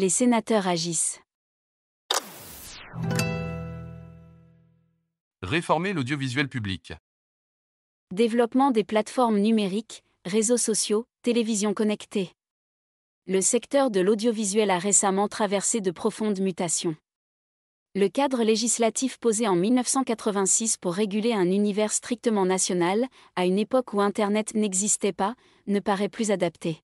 les sénateurs agissent. Réformer l'audiovisuel public. Développement des plateformes numériques, réseaux sociaux, télévision connectée. Le secteur de l'audiovisuel a récemment traversé de profondes mutations. Le cadre législatif posé en 1986 pour réguler un univers strictement national, à une époque où Internet n'existait pas, ne paraît plus adapté.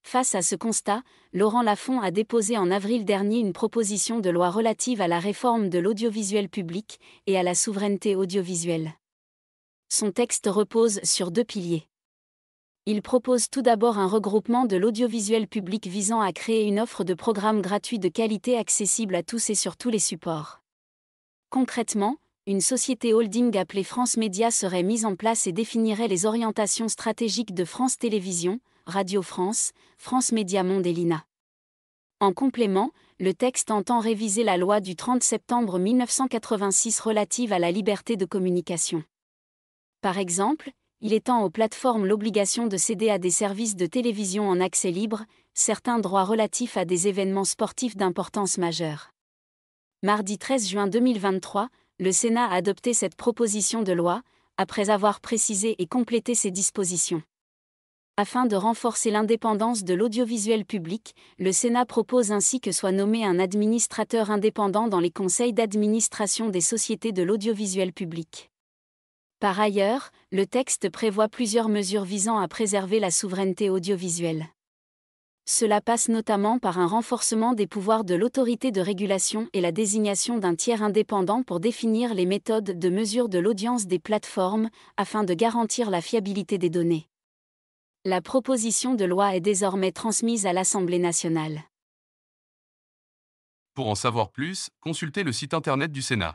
Face à ce constat, Laurent Lafon a déposé en avril dernier une proposition de loi relative à la réforme de l'audiovisuel public et à la souveraineté audiovisuelle. Son texte repose sur 2 piliers. Il propose tout d'abord un regroupement de l'audiovisuel public visant à créer une offre de programmes gratuits de qualité accessible à tous et sur tous les supports. Concrètement, une société holding appelée France Média serait mise en place et définirait les orientations stratégiques de France Télévisions, Radio France, France Média Monde et l'INA. En complément, le texte entend réviser la loi du 30 septembre 1986 relative à la liberté de communication. Par exemple, il étend aux plateformes l'obligation de céder à des services de télévision en accès libre certains droits relatifs à des événements sportifs d'importance majeure. Mardi 13 juin 2023, le Sénat a adopté cette proposition de loi, après avoir précisé et complété ses dispositions. Afin de renforcer l'indépendance de l'audiovisuel public, le Sénat propose ainsi que soit nommé un administrateur indépendant dans les conseils d'administration des sociétés de l'audiovisuel public. Par ailleurs, le texte prévoit plusieurs mesures visant à préserver la souveraineté audiovisuelle. Cela passe notamment par un renforcement des pouvoirs de l'autorité de régulation et la désignation d'un tiers indépendant pour définir les méthodes de mesure de l'audience des plateformes, afin de garantir la fiabilité des données. La proposition de loi est désormais transmise à l'Assemblée nationale. Pour en savoir plus, consultez le site internet du Sénat.